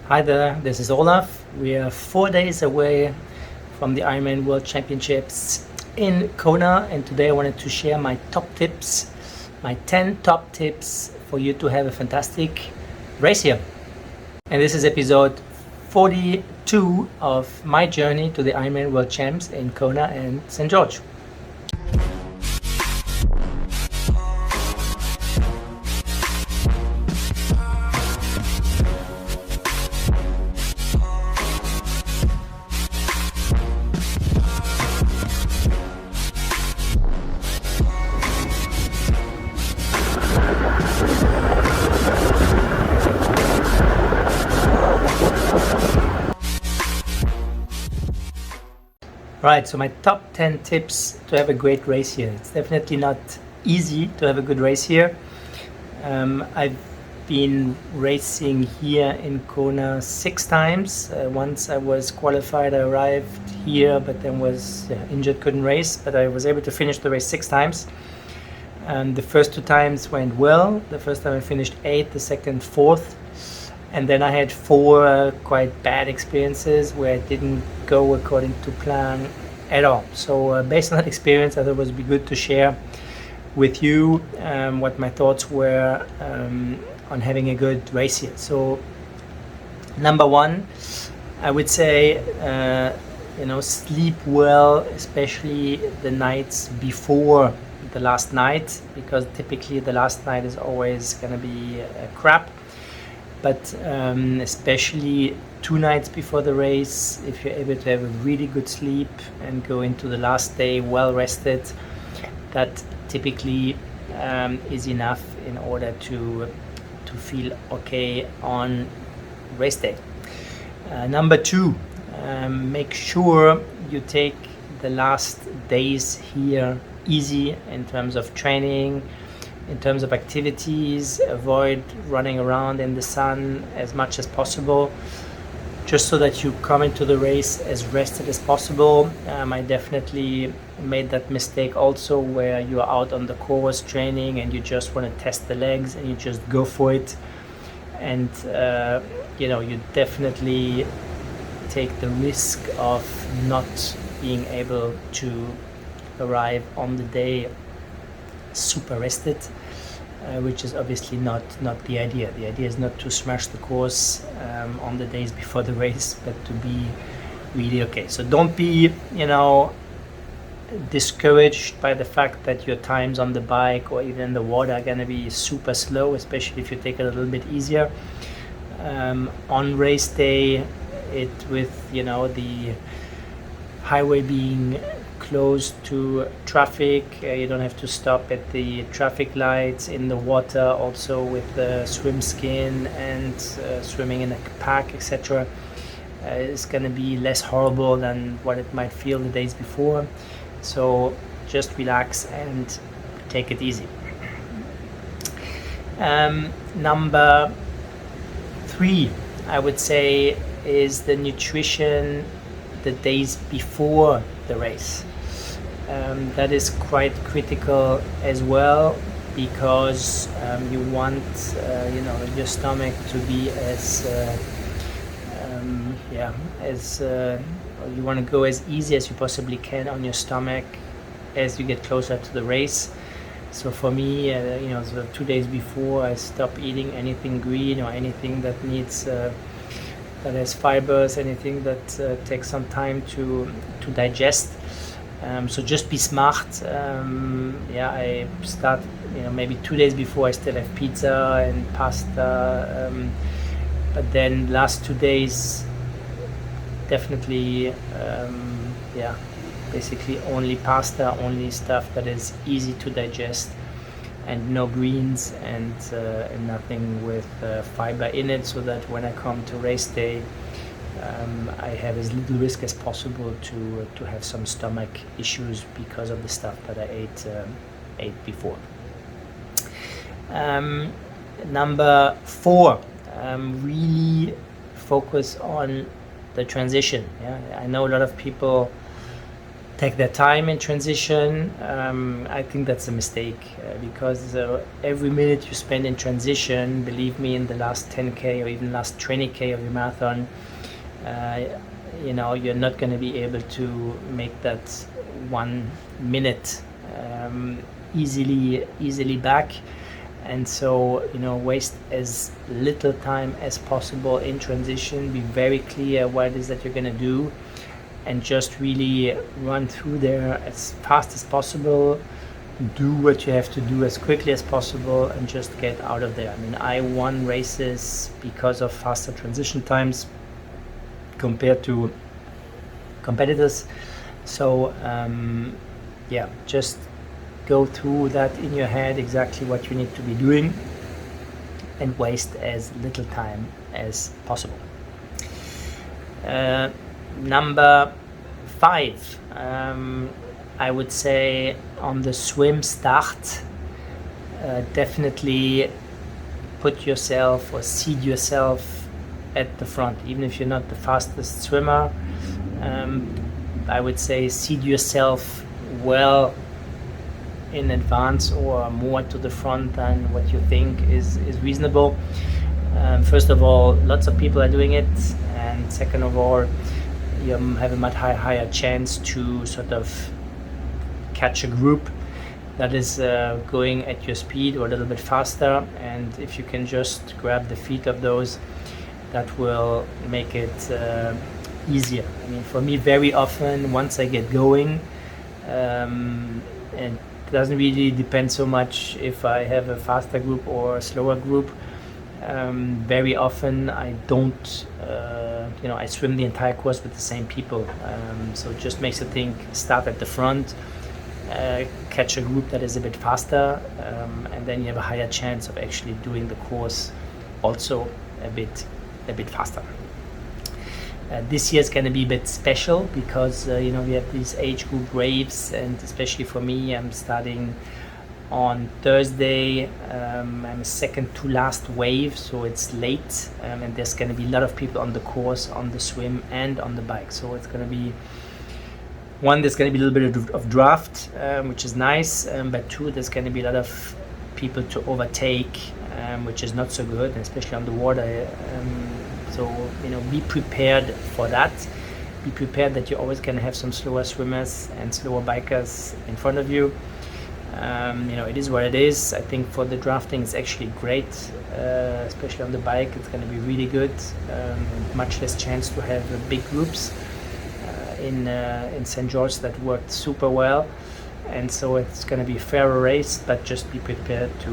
Hi there, this is Olaf. We are 4 days away from the Ironman World Championships in Kona, and today I wanted to share my top tips, my 10 top tips for you to have a fantastic race here. And this is episode 42 of my journey to the Ironman World Champs in Kona and St. George. Right, so my top 10 tips to have a great race here. It's definitely not easy to have a good race here. I've been racing here in Kona 6 times. Once I was qualified, I arrived here, but then was injured, couldn't race, but I was able to finish the race 6 times. The first 2 times went well. The first time I finished 8th, the second 4th. And then I had 4 quite bad experiences where it didn't go according to plan at all. So based on that experience, I thought it would be good to share with you what my thoughts were on having a good race here. So number 1, I would say, sleep well, especially the nights before the last night, because typically the last night is always going to be crap. But especially 2 nights before the race, if you're able to have a really good sleep and go into the last day well rested, that typically is enough in order to feel okay on race day. Number 2, make sure you take the last days here easy in terms of training, in terms of activities. Avoid running around in the sun as much as possible, just so that you come into the race as rested as possible. I definitely made that mistake also, where you're out on the course training and you just want to test the legs and you just go for it, and you definitely take the risk of not being able to arrive on the day super rested, which is obviously not the idea. The idea is not to smash the course on the days before the race, but to be really okay. So don't be discouraged by the fact that your times on the bike or even in the water are going to be super slow, especially if you take it a little bit easier. On race day, with the highway being close to traffic, you don't have to stop at the traffic lights. In the water also, with the swim skin and swimming in a pack, etc., it's going to be less horrible than what it might feel the days before. So just relax and take it easy. Number 3, I would say, is the nutrition the days before the race. That is quite critical as well, because you want your stomach to be you want to go as easy as you possibly can on your stomach as you get closer to the race. So for me, so 2 days before, I stop eating anything green or anything that needs that has fibers, anything that takes some time to digest. So just be smart. I start, maybe 2 days before I still have pizza and pasta, but then last 2 days definitely, basically only pasta, only stuff that is easy to digest, and no greens and nothing with fiber in it, so that when I come to race day, I have as little risk as possible to have some stomach issues because of the stuff that I ate before. Number 4, really focus on the transition. I know a lot of people take their time in transition. I think that's a mistake because every minute you spend in transition, believe me, in the last 10K or even last 20K of your marathon, you're not going to be able to make that 1 minute easily back. And so, waste as little time as possible in transition. Be very clear what it is that you're going to do, and just really run through there as fast as possible. Do what you have to do as quickly as possible and just get out of there. I mean, I won races because of faster transition times compared to competitors. So just go through that in your head, exactly what you need to be doing, and waste as little time as possible. Number 5, I would say on the swim start, definitely put yourself or seed yourself at the front. Even if you're not the fastest swimmer, I would say seed yourself well in advance or more to the front than what you think is reasonable. First of all, lots of people are doing it, and second of all, you have a much higher chance to sort of catch a group that is going at your speed or a little bit faster, and if you can just grab the feet of those, that will make it easier. I mean, for me, very often once I get going, and it doesn't really depend so much if I have a faster group or a slower group. Very often I don't, I swim the entire course with the same people. So it just makes you think, start at the front, catch a group that is a bit faster, and then you have a higher chance of actually doing the course also a bit faster. This year is going to be a bit special because we have these age group waves, and especially for me, I'm starting on Thursday. I'm second to last wave, so it's late, and there's going to be a lot of people on the course, on the swim and on the bike. So it's going to be there's going to be a little bit of draft, which is nice, but two, there's going to be a lot of people to overtake, which is not so good, especially on the water. So be prepared for that. Be prepared that you're always going to have some slower swimmers and slower bikers in front of you. It is what it is. I think for the drafting it's actually great, especially on the bike. It's going to be really good. Much less chance to have big groups. In St.George that worked super well, and so it's going to be a fairer race, but just be prepared to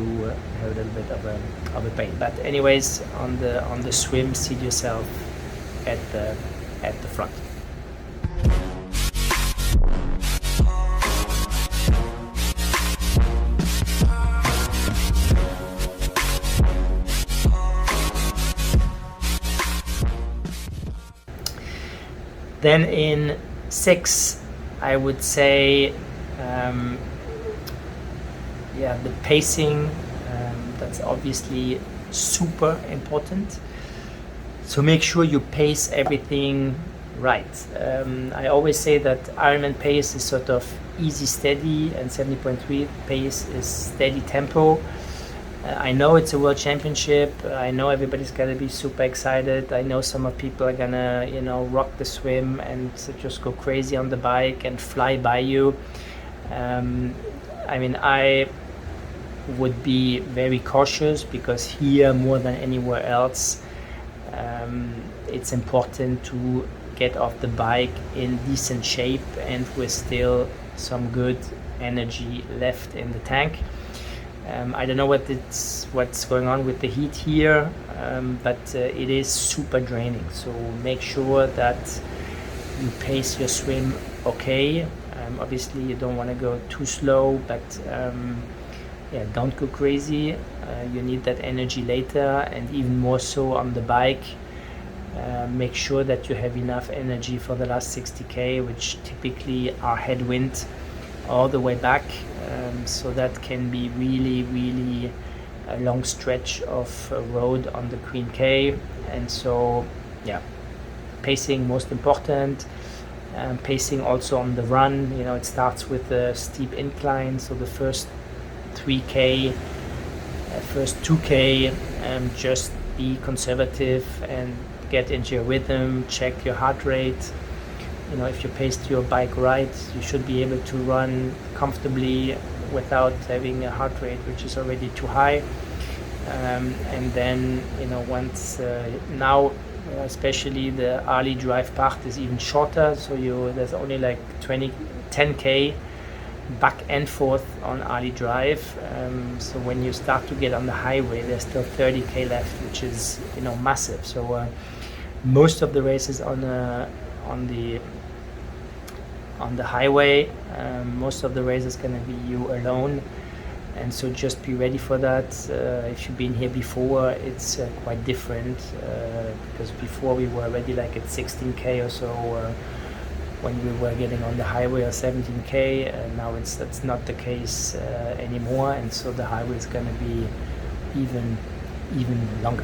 have a little bit of a pain. But anyways, on the swim, seed yourself at the front. Then in 6, I would say, the pacing, that's obviously super important. So make sure you pace everything right. I always say that Ironman pace is sort of easy, steady, and 70.3 pace is steady tempo. I know it's a world championship. I know everybody's gonna be super excited. I know some of people are gonna, rock the swim and just go crazy on the bike and fly by you. I would be very cautious because here, more than anywhere else, it's important to get off the bike in decent shape and with still some good energy left in the tank. I don't know what's going on with the heat here, but it is super draining. So make sure that you pace your swim okay. Obviously, you don't want to go too slow, but don't go crazy. You need that energy later, and even more so on the bike. Make sure that you have enough energy for the last 60K, which typically are headwind all the way back. So that can be really, really a long stretch of road on the Queen K. And so, pacing most important. Pacing also on the run, it starts with a steep incline, so the first 3K, first 2K, just be conservative and get into your rhythm, check your heart rate. If you paced your bike right, you should be able to run comfortably without having a heart rate which is already too high. And then, once now, especially the early drive part is even shorter, so there's only like 10K back and forth on early drive. So when you start to get on the highway, there's still 30K left, which is massive. So most of the races on the highway, most of the race is going to be you alone, and so just be ready for that. If you've been here before, it's quite different, because before we were already like at 16K or so when we were getting on the highway, or 17K. Now that's not the case anymore, and so the highway is going to be even longer.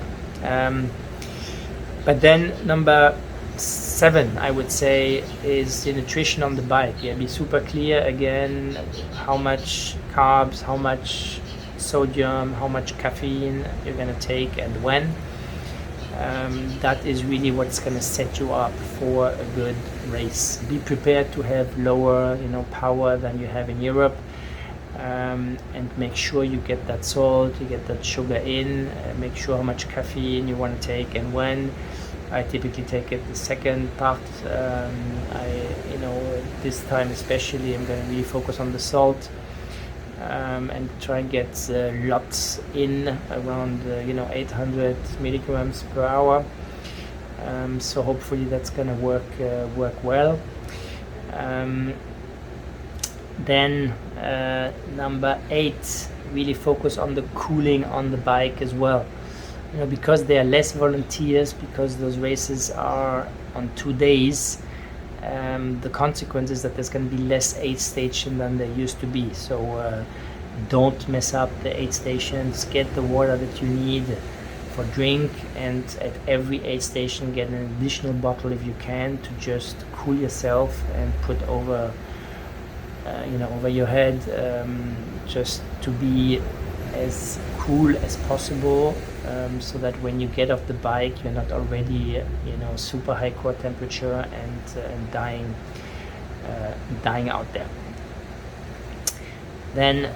But then number 7, I would say, is the nutrition on the bike. Be super clear again how much carbs, how much sodium, how much caffeine you're going to take and when. That is really what's going to set you up for a good race. Be prepared to have lower power than you have in Europe, and make sure you get that salt, you get that sugar in, make sure how much caffeine you want to take and when. I typically take it the second part. This time especially, I'm going to really focus on the salt, and try and get lots in around 800 milligrams per hour. So hopefully that's going to work well. Then number 8, really focus on the cooling on the bike as well. Because there are less volunteers, because those races are on 2 days, the consequence is that there's going to be less aid station than there used to be. So don't mess up the aid stations. Get the water that you need for drink, and at every aid station get an additional bottle if you can, to just cool yourself and put over over your head, just to be as cool as possible, so that when you get off the bike, you're not already super high core temperature and dying out there. Then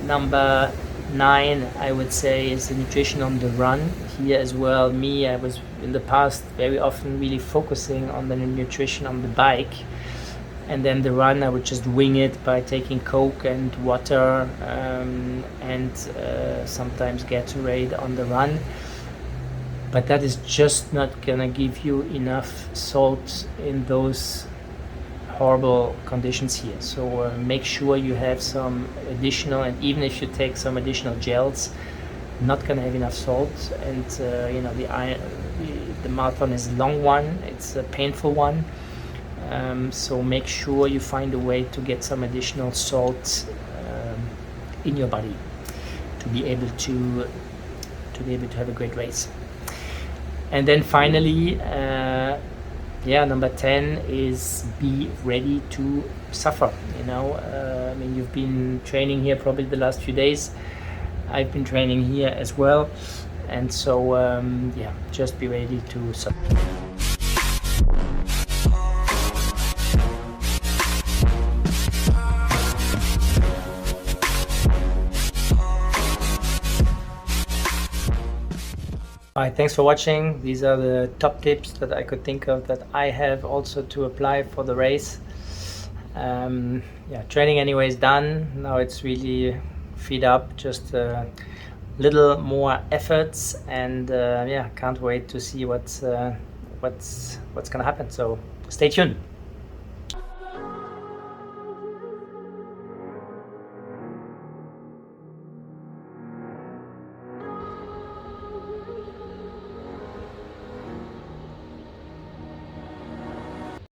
number 9, I would say, is the nutrition on the run. Here as well, I was in the past very often really focusing on the nutrition on the bike, and then the run I would just wing it by taking Coke and water, and sometimes Gatorade on the run. But that is just not gonna give you enough salt in those horrible conditions here. So make sure you have some additional, and even if you take some additional gels, not gonna have enough salt. And the marathon is a long one, it's a painful one. So make sure you find a way to get some additional salt in your body to be able to have a great race. And then finally, number 10 is be ready to suffer. You've been training here probably the last few days. I've been training here as well, and so just be ready to suffer. Alright, thanks for watching. These are the top tips that I could think of that I have also to apply for the race. Training anyway is done. Now it's really feed up, just a little more efforts, and can't wait to see what's gonna happen. So stay tuned.